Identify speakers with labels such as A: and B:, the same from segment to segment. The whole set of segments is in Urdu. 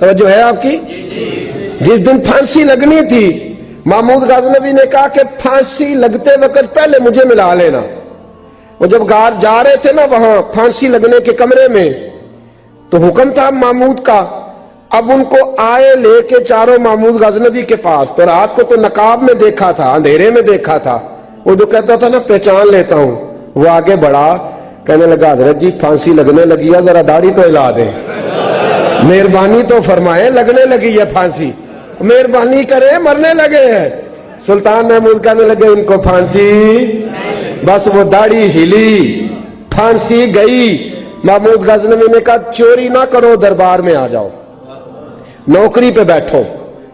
A: توجہ ہے آپ کی؟ جس دن پھانسی لگنی تھی محمود غزنوی نے کہا کہ پھانسی لگتے وقت پہلے مجھے ملا لینا. وہ جب جا رہے تھے نا وہاں پھانسی لگنے کے کمرے میں تو حکم تھا محمود کا. اب ان کو آئے لے کے چاروں محمود غزنوی کے پاس. تو رات کو تو نقاب میں دیکھا تھا, اندھیرے میں دیکھا تھا. وہ جو کہتا تھا نا پہچان لیتا ہوں, وہ آگے بڑھا کہنے لگا حضرت جی پھانسی لگنے لگی ہے, ذرا داڑھی تو ہلا دیں, مہربانی تو فرمائیں, لگنے لگی ہے پھانسی, مہربانی کریں, مرنے لگے ہیں. سلطان محمود کہنے لگے ان کو پھانسی, بس وہ داڑھی ہلی, پھانسی گئی. محمود غزنوی نے کہا چوری نہ کرو, دربار میں آ جاؤ, نوکری پہ بیٹھو,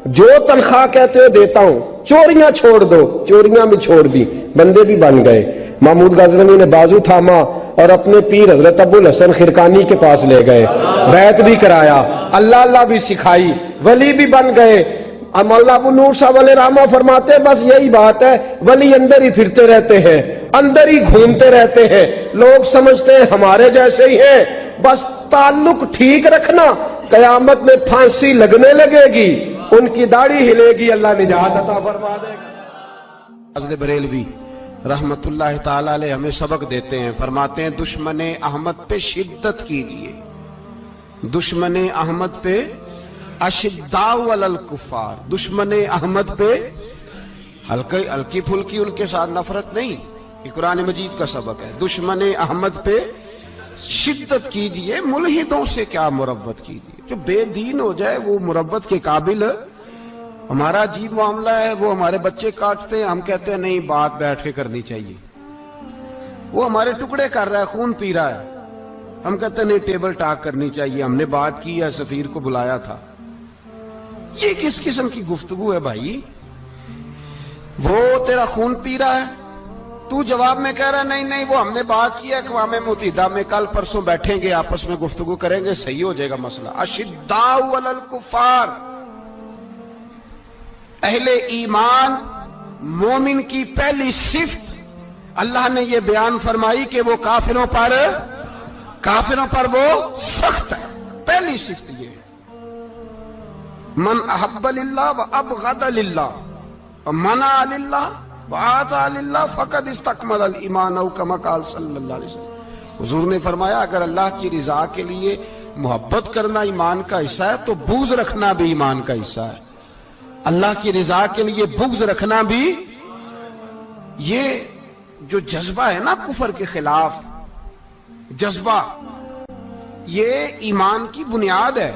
A: جو تنخواہ کہتے ہو دیتا ہوں, چوریاں چھوڑ دو. چوریاں بھی چھوڑ دی, بندے بھی بن گئے. محمود غزنوی نے بازو تھاما اور اپنے پیر حضرت ابو الحسن خرقانی کے پاس لے گئے, بیعت بھی کرایا, اللہ اللہ بھی سکھائی, ولی بھی بن گئے. مولانا ابو نور صاحب علیہ رحمہ فرماتے ہیں بس یہی بات ہے, ولی اندر ہی پھرتے رہتے ہیں, اندر ہی گھومتے رہتے ہیں. لوگ سمجھتے ہیں ہمارے جیسے ہی ہیں, بس تعلق ٹھیک رکھنا, قیامت میں پھانسی لگنے لگے گی, ان کی داڑھی ہلے گی, اللہ نجات عطا فرما دے گا.
B: حضرت بریلوی رحمت اللہ تعالی علیہ ہمیں سبق دیتے ہیں, فرماتے ہیں دشمن احمد پہ شدت کیجئے, دشمن احمد پہ اشداء علی الکفار, دشمن احمد پہ ہلکی پھلکی ان کے ساتھ نفرت نہیں, یہ قرآن مجید کا سبق ہے. دشمن احمد پہ شدت کیجئے, ملحدوں سے کیا مربت کیجئے, جو بے دین ہو جائے وہ مربت کے قابل. ہمارا عجیب معاملہ ہے, وہ ہمارے بچے کاٹتے ہیں, ہم کہتے ہیں نہیں بات بیٹھ کے کرنی چاہیے. وہ ہمارے ٹکڑے کر رہا ہے, خون پی رہا ہے, ہم کہتے ہیں نہیں ٹیبل ٹاک کرنی چاہیے, ہم نے بات کی ہے, سفیر کو بلایا تھا. یہ کس قسم کی گفتگو ہے بھائی؟ وہ تیرا خون پی رہا ہے, تو جواب میں کہہ رہا ہے نہیں نہیں وہ ہم نے بات کی ہے اقوام متحدہ میں, کل پرسوں بیٹھیں گے آپس میں گفتگو کریں گے, صحیح ہو جائے گا مسئلہ. اشداء علی الکفار, اہل ایمان مومن کی پہلی صفت اللہ نے یہ بیان فرمائی کہ وہ کافروں پر وہ سخت ہے. پہلی صفت یہ, من احب للہ و ابغض للہ و منع للہ و آتى للہ فقد استکمل الایمان او کما قال صلی اللہ علیہ وسلم. حضور نے فرمایا اگر اللہ کی رضا کے لیے محبت کرنا ایمان کا حصہ ہے تو بغض رکھنا بھی ایمان کا حصہ ہے. اللہ کی رضا کے لیے بغض رکھنا بھی, یہ جو جذبہ ہے نا کفر کے خلاف جذبہ, یہ ایمان کی بنیاد ہے.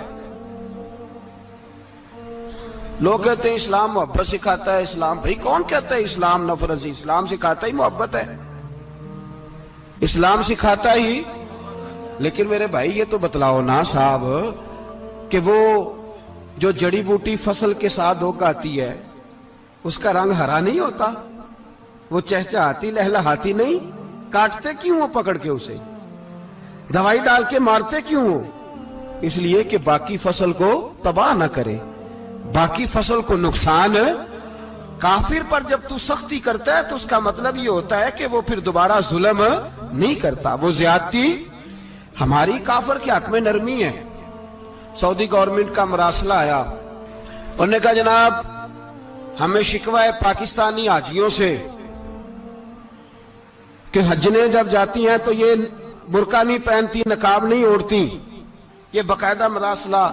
B: لوگ کہتے ہیں اسلام محبت سکھاتا ہے, اسلام, بھائی کون کہتا ہے اسلام نفرت سے؟ اسلام سکھاتا ہی محبت ہے, اسلام سکھاتا ہی. لیکن میرے بھائی یہ تو بتلاؤ نا صاحب کہ وہ جو جڑی بوٹی فصل کے ساتھ اگاتی ہے اس کا رنگ ہرا نہیں ہوتا, وہ چہچہاتی لہلہاتی نہیں, کاٹتے کیوں ہو پکڑ کے اسے, دوائی ڈال کے مارتے کیوں ہو؟ اس لیے کہ باقی فصل کو تباہ نہ کرے, باقی فصل کو نقصان. کافر پر جب تو سختی کرتا ہے تو اس کا مطلب یہ ہوتا ہے کہ وہ پھر دوبارہ ظلم نہیں کرتا, وہ زیادتی. ہماری کافر کے حق میں نرمی ہے. سعودی گورنمنٹ کا مراسلہ آیا, انہوں نے کہا جناب ہمیں شکوہ ہے پاکستانی حاجیوں سے کہ حجنے جب جاتی ہیں تو یہ برقع نہیں پہنتی, نقاب نہیں اوڑھتی. یہ باقاعدہ مراسلہ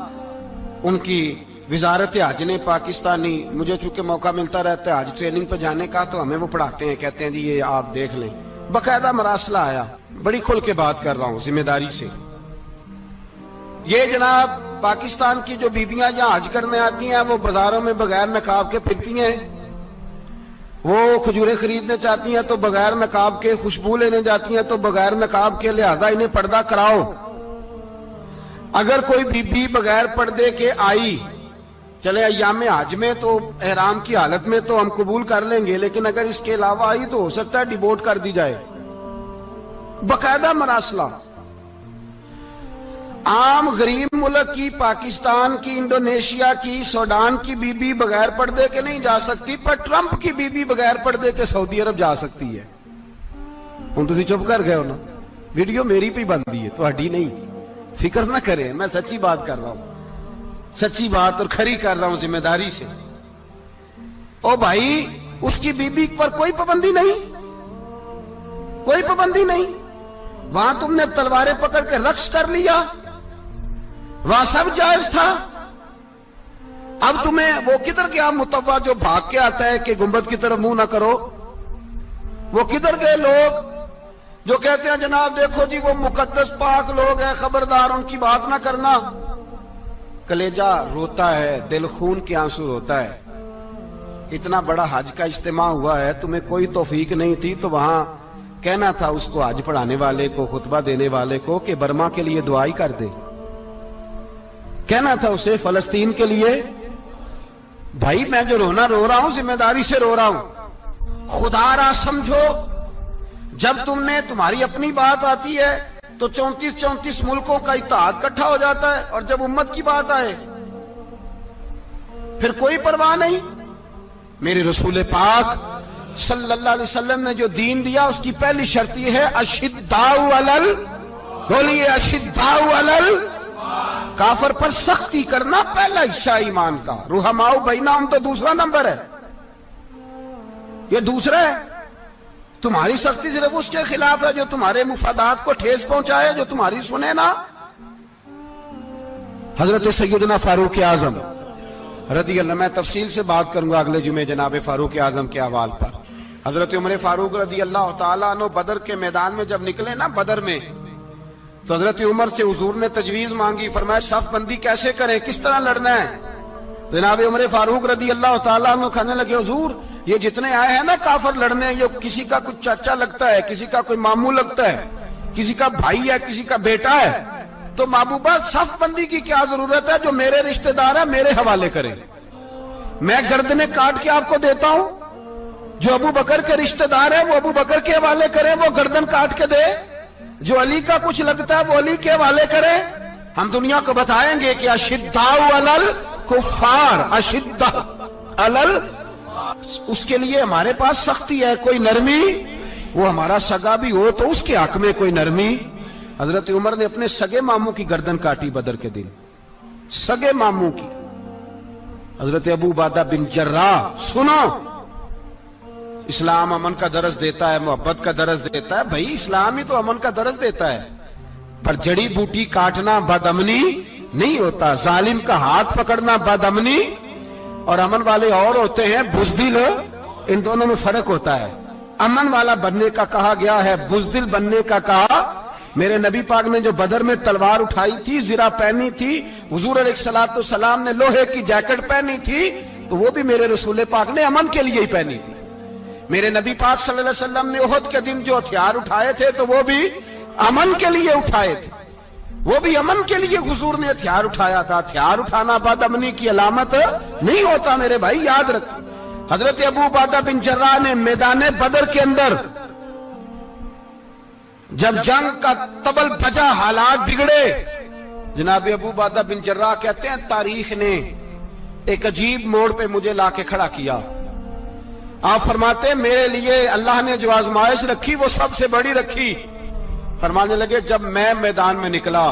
B: ان کی وزارت حج نے پاکستانی, مجھے چونکہ موقع ملتا رہتا ہے حج ٹریننگ پہ جانے کا تو ہمیں وہ پڑھاتے ہیں, کہتے ہیں جی یہ آپ دیکھ لیں. باقاعدہ مراسلہ آیا, بڑی کھل کے بات کر رہا ہوں ذمہ داری سے. یہ جناب پاکستان کی جو بیبیاں یہاں حج کرنے آتی ہیں وہ بازاروں میں بغیر نقاب کے پھرتی ہیں, وہ کھجوریں خریدنے چاہتی ہیں تو بغیر نقاب کے, خوشبو لینے جاتی ہیں تو بغیر نقاب کے, لہذا انہیں پردہ کراؤ. اگر کوئی بی بغیر پردے کے آئی, چلے ایام حج میں تو احرام کی حالت میں تو ہم قبول کر لیں گے, لیکن اگر اس کے علاوہ آئی تو ہو سکتا ہے ڈیبورٹ کر دی جائے. باقاعدہ مراسلہ. عام غریب ملک کی, پاکستان کی, انڈونیشیا کی, سوڈان کی بی بغیر پردے کے نہیں جا سکتی, پر ٹرمپ کی بی بغیر پردے کے سعودی عرب جا سکتی ہے. ہم تو چپ کر گئے ہو نا, ویڈیو میری پہ بندی ہے, تو ہڈی نہیں, فکر نہ کریں, میں سچی بات کر رہا ہوں. سچی بات اور کھری کر رہا ہوں ذمہ داری سے. او بھائی اس کی بیوی پر کوئی پابندی نہیں, کوئی پابندی نہیں. وہاں تم نے تلواریں پکڑ کے رقص کر لیا, وہاں سب جائز تھا. اب تمہیں وہ کدھر گیا متوا جو بھاگ کے آتا ہے کہ گنبد کی طرف منہ نہ کرو؟ وہ کدھر گئے لوگ جو کہتے ہیں جناب دیکھو جی وہ مقدس پاک لوگ ہیں, خبردار ان کی بات نہ کرنا؟ کلیجہ روتا ہے, دل خون کے آنسو روتا ہے. اتنا بڑا حج کا اجتماع ہوا ہے, تمہیں کوئی توفیق نہیں تھی تو وہاں کہنا تھا اس کو, حج پڑھانے والے کو, خطبہ دینے والے کو کہ برما کے لیے دعائی کر دے. کہنا تھا اسے فلسطین کے لیے. بھائی میں جو رونا رو رہا ہوں ذمہ داری سے رو رہا ہوں. خدا را سمجھو, جب تم نے تمہاری اپنی بات آتی ہے تو 34 ملکوں کا اتحاد اکٹھا ہو جاتا ہے, اور جب امت کی بات آئے پھر کوئی پرواہ نہیں. میرے رسول پاک صلی اللہ علیہ وسلم نے جو دین دیا اس کی پہلی شرط یہ ہے اشداء علل, بولیے اشداء علل, کافر پر سختی کرنا پہلا حصہ ایمان کا. رحماء بینہم تو دوسرا نمبر ہے, یہ دوسرا ہے. تمہاری سختی صرف اس کے خلاف ہے جو تمہارے مفادات کو ٹھیس پہنچائے, جو تمہاری سنے نا. حضرت سیدنا فاروق اعظم رضی اللہ, میں تفصیل سے بات کروں گا اگلے جمعے جناب فاروق اعظم کے احوال پر. حضرت عمر فاروق رضی اللہ تعالیٰ عنہ بدر کے میدان میں جب نکلے نا, بدر میں, تو حضرت عمر سے حضور نے تجویز مانگی. فرمایا صف بندی کیسے کریں, کس طرح لڑنا ہے؟ جناب عمر فاروق رضی اللہ تعالیٰ عنہ کہنے لگے حضور یہ جتنے آئے ہیں نا کافر لڑنے, یہ کسی کا کچھ چاچا لگتا ہے, کسی کا کوئی ماموں لگتا ہے, کسی کا بھائی ہے, کسی کا بیٹا ہے, تو محبوبہ صف بندی کی کیا ضرورت ہے؟ جو میرے رشتہ دار ہے میرے حوالے کریں, میں گردنیں کاٹ کے آپ کو دیتا ہوں. جو ابو بکر کے رشتہ دار ہے وہ ابو بکر کے حوالے کریں, وہ گردن کاٹ کے دے. جو علی کا کچھ لگتا ہے وہ علی کے حوالے کریں. ہم دنیا کو بتائیں گے کہ اشداء علل کفار, اشداء علل, اس کے لیے ہمارے پاس سختی ہے, کوئی نرمی. وہ ہمارا سگا بھی ہو تو اس کے حق میں کوئی نرمی. حضرت عمر نے اپنے سگے ماموں کی گردن کاٹی بدر کے دن, سگے ماموں کی. حضرت ابو عبیدہ بن جراح, سنو, اسلام امن کا درس دیتا ہے, محبت کا درس دیتا ہے. بھائی اسلام ہی تو امن کا درس دیتا ہے, پر جڑی بوٹی کاٹنا بدامنی نہیں ہوتا. ظالم کا ہاتھ پکڑنا بدامنی, اور امن والے اور ہوتے ہیں بزدل, ان دونوں میں فرق ہوتا ہے. امن والا بننے کا کہا گیا ہے, بزدل بننے کا کہا. میرے نبی پاک نے جو بدر میں تلوار اٹھائی تھی, زرہ پہنی تھی, حضور علیہ السلام نے لوہے کی جیکٹ پہنی تھی, تو وہ بھی میرے رسول پاک نے امن کے لیے ہی پہنی تھی. میرے نبی پاک صلی اللہ علیہ وسلم نے احد کے دن جو ہتھیار اٹھائے تھے تو وہ بھی امن کے لیے اٹھائے تھے, وہ بھی امن کے لیے حضور نے ہتھیار اٹھایا تھا. ہتھیار اٹھانا بد امنی کی علامت نہیں ہوتا میرے بھائی, یاد رکھ. حضرت ابو عبیدہ بن جراح نے میدان بدر کے اندر جب جنگ کا تبل بجا, حالات بگڑے, جناب ابو عبیدہ بن جراح کہتے ہیں تاریخ نے ایک عجیب موڑ پہ مجھے لا کے کھڑا کیا. آپ فرماتے ہیں میرے لیے اللہ نے جو آزمائش رکھی وہ سب سے بڑی رکھی. فرمانے لگے جب میں میدان میں نکلا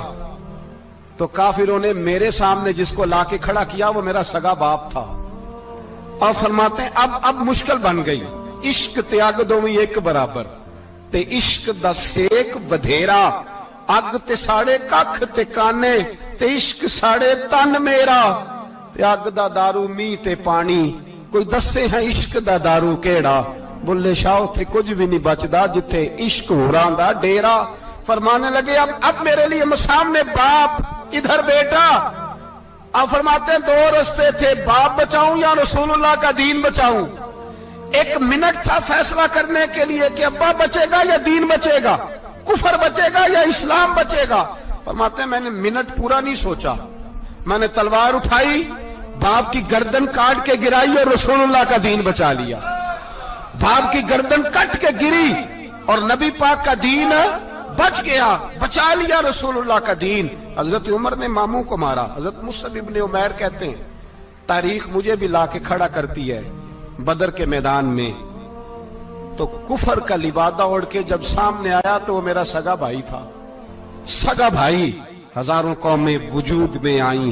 B: تو کافروں نے میرے سامنے جس کو لا کے کھڑا کیا وہ میرا سگا باپ تھا. اور فرماتے ہیں اب مشکل بن گئی. عشق تیاگ دوویں ایک برابر, تے عشق دا سیک ودھیرا, اگ تے ساڑے ککھ تے کانے, تے عشق ساڑے تن میرا, تے اگ دا دارو می تے پانی, کوئی دسے ہیں عشق دا دارو کیڑا, بلے شاہ تھے کچھ بھی نہیں بچدا جتھے عشق ہوراں دا ڈیرا. فرمانے لگے اب میرے لیے سامنے باپ, ادھر بیٹا. اب فرماتے ہیں دو رستے تھے, باپ بچاؤں یا رسول اللہ کا دین بچاؤں. ایک منٹ تھا فیصلہ کرنے کے لیے کہ ابا بچے گا یا دین بچے گا, کفر بچے گا یا اسلام بچے گا. فرماتے ہیں میں نے منٹ پورا نہیں سوچا, میں نے تلوار اٹھائی, باپ کی گردن کاٹ کے گرائی اور رسول اللہ کا دین بچا لیا. باپ کی گردن کٹ کے گری اور نبی پاک کا دین بچ گیا, بچا لیا رسول اللہ کا دین. حضرت عمر نے ماموں کو مارا. حضرت مصعب ابن عمیر کہتے ہیں تاریخ مجھے بھی لا کے کھڑا کرتی ہے بدر کے میدان میں, تو کفر کا لبادہ اوڑھ کے جب سامنے آیا تو وہ میرا سگا بھائی تھا. سگا بھائی, ہزاروں قومیں وجود میں آئیں,